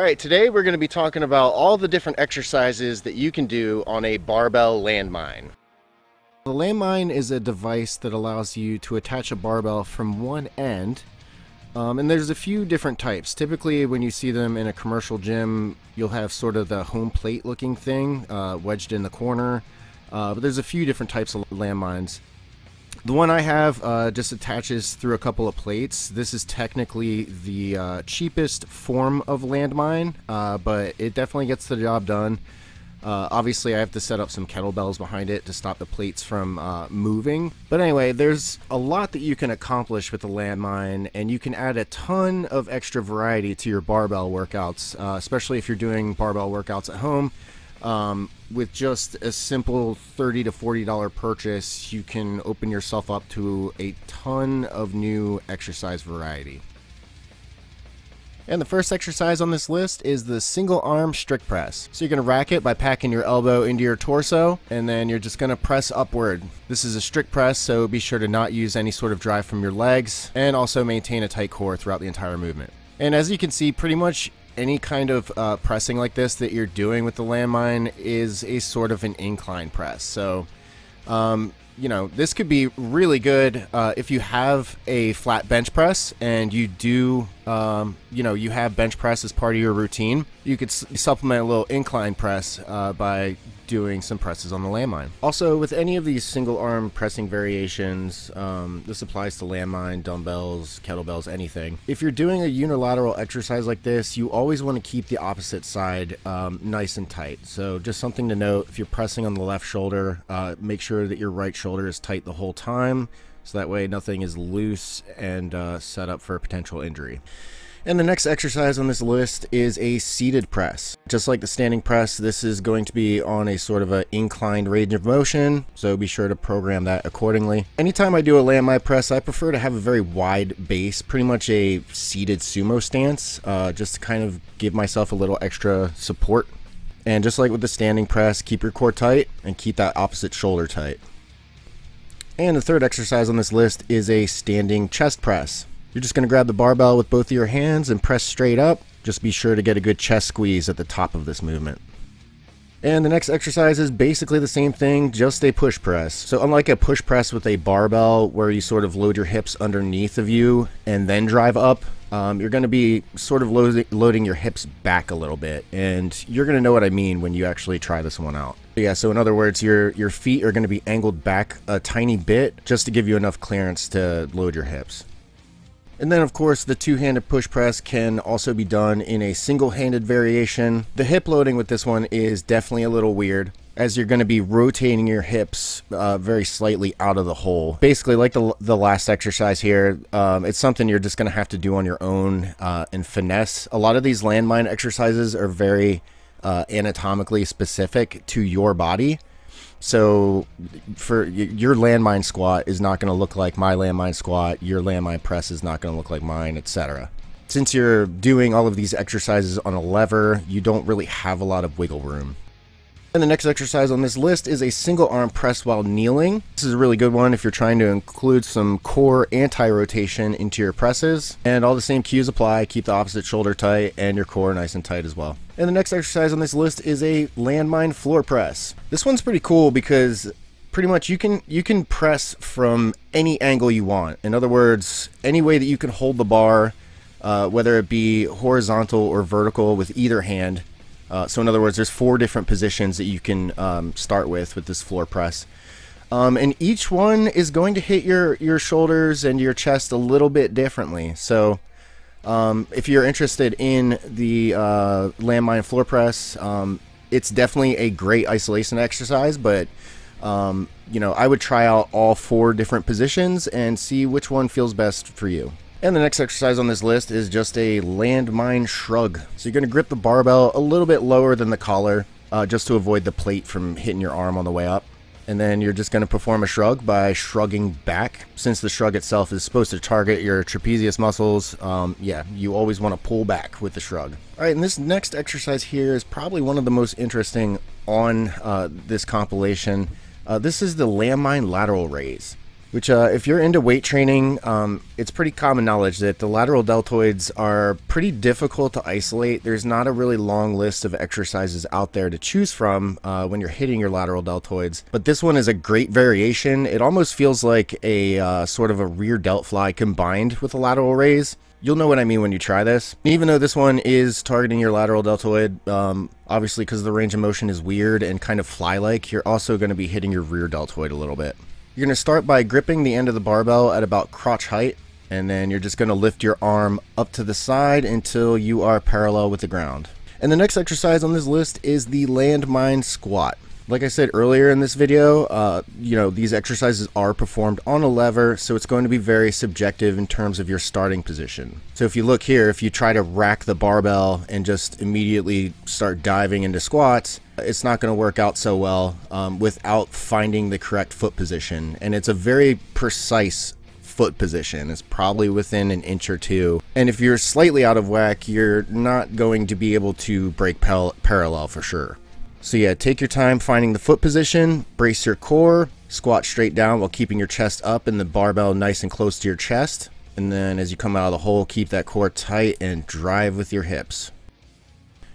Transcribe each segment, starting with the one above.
All right, today we're going to be talking about all the different exercises that you can do on a barbell landmine. The landmine is a device that allows you to attach a barbell from one end, and there's a few different types. Typically, when you see them in a commercial gym, you'll have sort of the home plate looking thing wedged in the corner, but there's a few different types of landmines. The one I have just attaches through a couple of plates. This is technically the cheapest form of landmine, but it definitely gets the job done. Obviously, I have to set up some kettlebells behind it to stop the plates from moving. But anyway, there's a lot that you can accomplish with the landmine, and you can add a ton of extra variety to your barbell workouts, especially if you're doing barbell workouts at home. With just a simple $30 to $40 purchase, you can open yourself up to a ton of new exercise variety. And the first exercise on this list is the single arm strict press. So you're going to rack it by packing your elbow into your torso, and then you're just going to press upward. This is a strict press, so be sure to not use any sort of drive from your legs, and also maintain a tight core throughout the entire movement. And as you can see, pretty much any kind of pressing like this that you're doing with the landmine is a sort of an incline press. So, this could be really good if you have a flat bench press and you do, you have bench press as part of your routine. You could supplement a little incline press by doing some presses on the landmine. Also, with any of these single arm pressing variations, this applies to landmine, dumbbells, kettlebells, anything. If you're doing a unilateral exercise like this, you always want to keep the opposite side nice and tight. So just something to note, if you're pressing on the left shoulder, make sure that your right shoulder is tight the whole time, so that way nothing is loose and set up for a potential injury. And the next exercise on this list is a seated press. Just like the standing press, this is going to be on a sort of an inclined range of motion, so be sure to program that accordingly. Anytime I do a landmine press, I prefer to have a very wide base, pretty much a seated sumo stance, just to kind of give myself a little extra support. And just like with the standing press, keep your core tight and keep that opposite shoulder tight. And the third exercise on this list is a standing chest press. You're just going to grab the barbell with both of your hands and press straight up. Just be sure to get a good chest squeeze at the top of this movement. And the next exercise is basically the same thing, just a push press. So unlike a push press with a barbell where you sort of load your hips underneath of you and then drive up, you're going to be sort of loading your hips back a little bit. And you're going to know what I mean when you actually try this one out. Yeah, so in other words, your feet are going to be angled back a tiny bit just to give you enough clearance to load your hips. And then, of course, the two-handed push press can also be done in a single-handed variation. The hip loading with this one is definitely a little weird, as you're going to be rotating your hips very slightly out of the hole. Basically, like the last exercise here, it's something you're just going to have to do on your own and finesse. A lot of these landmine exercises are very anatomically specific to your body. So for your landmine squat is not going to look like my landmine squat, your landmine press is not going to look like mine, etc. Since you're doing all of these exercises on a lever, you don't really have a lot of wiggle room. And the next exercise on this list is a single arm press while kneeling. This is a really good one if you're trying to include some core anti-rotation into your presses. And all the same cues apply. Keep the opposite shoulder tight and your core nice and tight as well. And the next exercise on this list is a landmine floor press. This one's pretty cool because pretty much you can press from any angle you want. In other words, any way that you can hold the bar, whether it be horizontal or vertical with either hand. So in other words, there's 4 different positions that you can start with this floor press. And each one is going to hit your shoulders and your chest a little bit differently. So if you're interested in the landmine floor press, it's definitely a great isolation exercise, but I would try out all 4 different positions and see which one feels best for you. And the next exercise on this list is just a Landmine Shrug. So you're going to grip the barbell a little bit lower than the collar, just to avoid the plate from hitting your arm on the way up. And then you're just going to perform a shrug by shrugging back. Since the shrug itself is supposed to target your trapezius muscles, you always want to pull back with the shrug. All right, and this next exercise here is probably one of the most interesting on this compilation. This is the Landmine lateral raise. which if you're into weight training, it's pretty common knowledge that the lateral deltoids are pretty difficult to isolate. There's not a really long list of exercises out there to choose from when you're hitting your lateral deltoids, but this one is a great variation. It almost feels like a sort of a rear delt fly combined with a lateral raise. You'll know what I mean when you try this. Even though this one is targeting your lateral deltoid, obviously because the range of motion is weird and kind of fly-like, you're also going to be hitting your rear deltoid a little bit. You're going to start by gripping the end of the barbell at about crotch height, and then you're just going to lift your arm up to the side until you are parallel with the ground. And the next exercise on this list is the Landmine Squat. Like I said earlier in this video, these exercises are performed on a lever, so it's going to be very subjective in terms of your starting position. So if you look here, if you try to rack the barbell and just immediately start diving into squats, it's not going to work out so well without finding the correct foot position. And it's a very precise foot position. It's probably within an inch or two. And if you're slightly out of whack, you're not going to be able to break parallel for sure. So yeah, take your time finding the foot position, brace your core, squat straight down while keeping your chest up and the barbell nice and close to your chest. And then as you come out of the hole, keep that core tight and drive with your hips.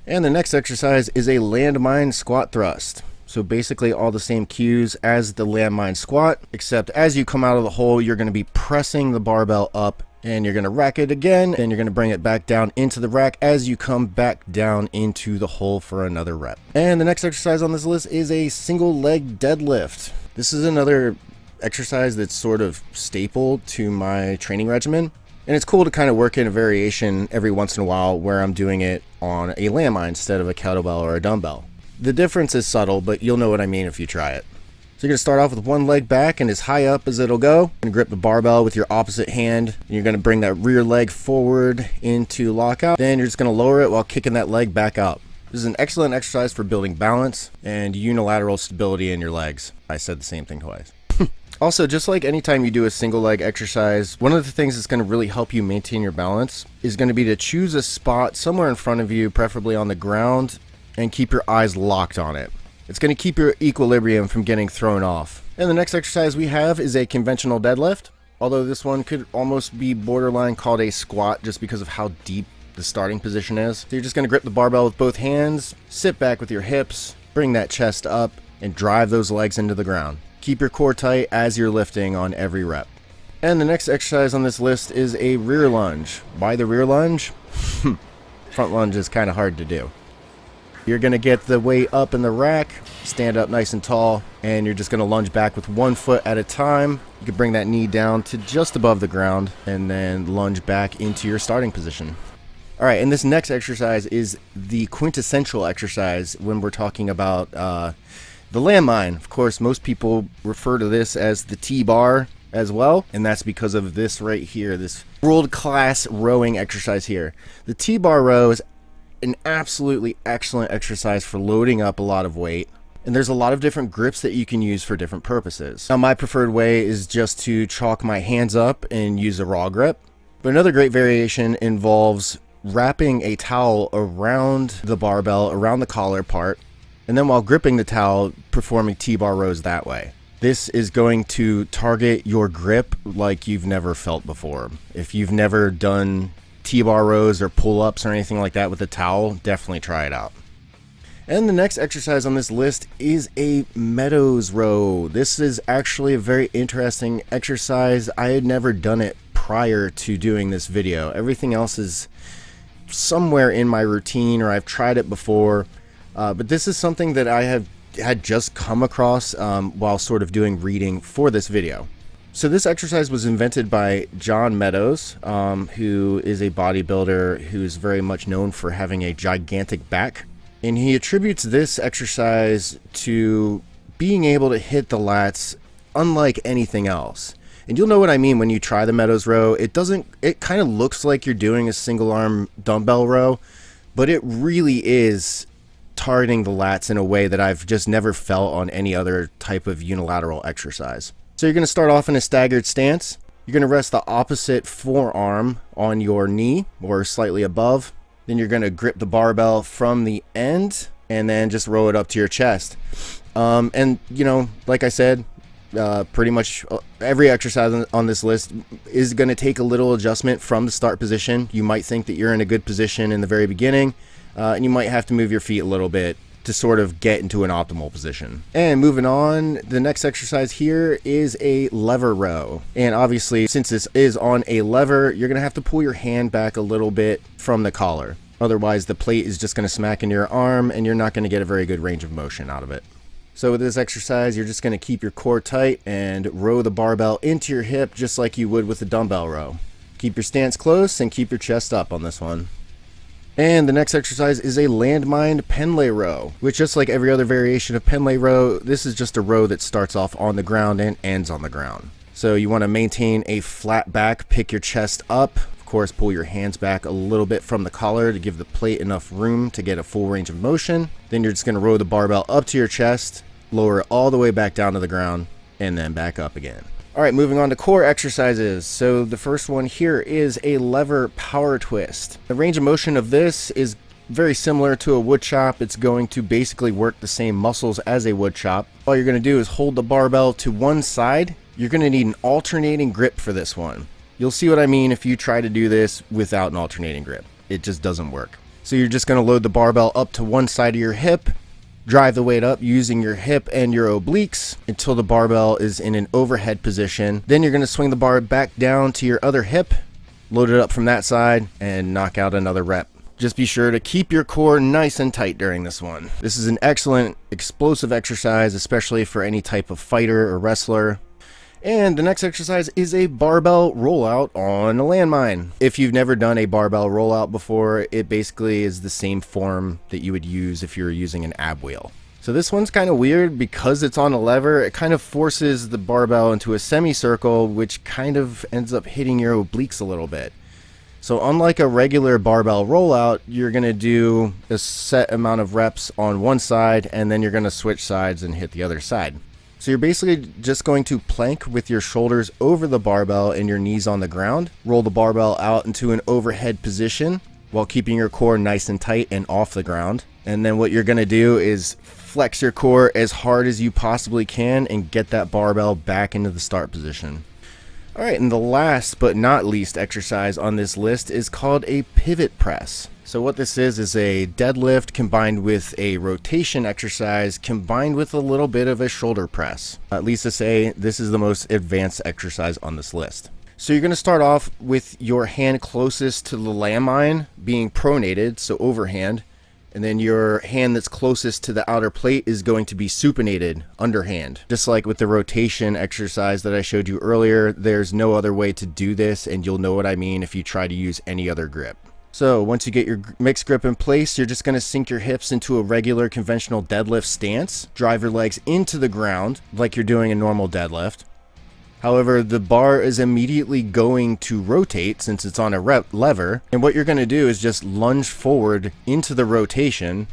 And the next exercise is a landmine squat thrust. So basically all the same cues as the landmine squat, except as you come out of the hole, you're going to be pressing the barbell up and you're going to rack it again, and you're going to bring it back down into the rack as you come back down into the hole for another rep. And the next exercise on this list is a single leg deadlift. This is another exercise that's sort of staple to my training regimen. And it's cool to kind of work in a variation every once in a while where I'm doing it on a landmine instead of a kettlebell or a dumbbell. The difference is subtle, but you'll know what I mean if you try it. So you're going to start off with one leg back and as high up as it'll go. You're going to grip the barbell with your opposite hand. And you're going to bring that rear leg forward into lockout. Then you're just going to lower it while kicking that leg back up. This is an excellent exercise for building balance and unilateral stability in your legs. I said the same thing twice. Also, just like anytime you do a single leg exercise, one of the things that's going to really help you maintain your balance is going to be to choose a spot somewhere in front of you, preferably on the ground, and keep your eyes locked on it. It's going to keep your equilibrium from getting thrown off. And the next exercise we have is a conventional deadlift, although this one could almost be borderline called a squat just because of how deep the starting position is. So you're just going to grip the barbell with both hands, sit back with your hips, bring that chest up, and drive those legs into the ground. Keep your core tight as you're lifting on every rep. And the next exercise on this list is a rear lunge. Why the rear lunge? Front lunge is kind of hard to do. You're going to get the weight up in the rack, stand up nice and tall, and you're just going to lunge back with one foot at a time. You can bring that knee down to just above the ground and then lunge back into your starting position. All right, and this next exercise is the quintessential exercise when we're talking about the landmine. Of course, most people refer to this as the T-bar as well, and that's because of this right here, this world-class rowing exercise here. The T-bar row is an absolutely excellent exercise for loading up a lot of weight, and there's a lot of different grips that you can use for different purposes. Now my preferred way is just to chalk my hands up and use a raw grip, but another great variation involves wrapping a towel around the barbell, around the collar part, and then while gripping the towel, performing T-bar rows that way. This is going to target your grip like you've never felt before. If you've never done T-bar rows or pull-ups or anything like that with a towel, definitely try it out. And the next exercise on this list is a Meadows row. This is actually a very interesting exercise. I had never done it prior to doing this video. Everything else is somewhere in my routine or I've tried it before, but this is something that I had just come across while sort of doing reading for this video. So this exercise was invented by John Meadows, who is a bodybuilder who's very much known for having a gigantic back. And he attributes this exercise to being able to hit the lats unlike anything else. And you'll know what I mean when you try the Meadows row. It kind of looks like you're doing a single arm dumbbell row, but it really is targeting the lats in a way that I've just never felt on any other type of unilateral exercise. So you're going to start off in a staggered stance. You're going to rest the opposite forearm on your knee or slightly above. Then you're going to grip the barbell from the end and then just roll it up to your chest. And, like I said, Pretty much every exercise on this list is going to take a little adjustment from the start position. You might think that you're in a good position in the very beginning, and you might have to move your feet a little bit to sort of get into an optimal position. And moving on, the next exercise here is a lever row. And obviously, since this is on a lever, you're going to have to pull your hand back a little bit from the collar. Otherwise, the plate is just going to smack in your arm, and you're not going to get a very good range of motion out of it. So with this exercise, you're just going to keep your core tight and row the barbell into your hip just like you would with a dumbbell row. Keep your stance close and keep your chest up on this one. And the next exercise is a Landmine Pendlay Row, which, just like every other variation of Pendlay Row, this is just a row that starts off on the ground and ends on the ground. So you want to maintain a flat back, pick your chest up. Of course, pull your hands back a little bit from the collar to give the plate enough room to get a full range of motion. Then you're just going to row the barbell up to your chest, lower it all the way back down to the ground, and then back up again. All right, moving on to core exercises. So the first one here is a lever power twist. The range of motion of this is very similar to a wood chop. It's going to basically work the same muscles as a wood chop. All you're going to do is hold the barbell to one side. You're going to need an alternating grip for this one. You'll see what I mean if you try to do this without an alternating grip. It just doesn't work. So you're just going to load the barbell up to one side of your hip, drive the weight up using your hip and your obliques until the barbell is in an overhead position. Then you're going to swing the bar back down to your other hip, load it up from that side, and knock out another rep. Just be sure to keep your core nice and tight during this one. This is an excellent explosive exercise, especially for any type of fighter or wrestler. And the next exercise is a barbell rollout on a landmine. If you've never done a barbell rollout before, it basically is the same form that you would use if you were using an ab wheel. So this one's kind of weird because it's on a lever. It kind of forces the barbell into a semicircle, which kind of ends up hitting your obliques a little bit. So unlike a regular barbell rollout, you're going to do a set amount of reps on one side, and then you're going to switch sides and hit the other side. So you're basically just going to plank with your shoulders over the barbell and your knees on the ground. Roll the barbell out into an overhead position while keeping your core nice and tight and off the ground. And then what you're going to do is flex your core as hard as you possibly can and get that barbell back into the start position. All right, and the last but not least exercise on this list is called a pivot press. So what this is a deadlift combined with a rotation exercise combined with a little bit of a shoulder press. At least to say, this is the most advanced exercise on this list. So you're going to start off with your hand closest to the landmine being pronated, so overhand. And then your hand that's closest to the outer plate is going to be supinated, underhand. Just like with the rotation exercise that I showed you earlier, there's no other way to do this, and you'll know what I mean if you try to use any other grip. So once you get your mixed grip in place, you're just going to sink your hips into a regular conventional deadlift stance. Drive your legs into the ground like you're doing a normal deadlift. However, the bar is immediately going to rotate since it's on a lever. And what you're going to do is just lunge forward into the rotation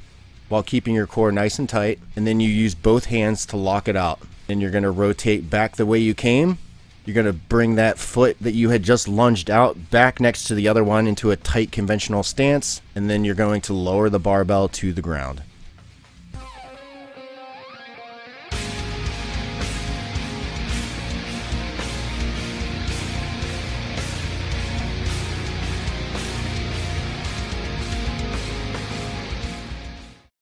while keeping your core nice and tight. And then you use both hands to lock it out. And you're going to rotate back the way you came. You're going to bring that foot that you had just lunged out back next to the other one into a tight conventional stance. And then you're going to lower the barbell to the ground.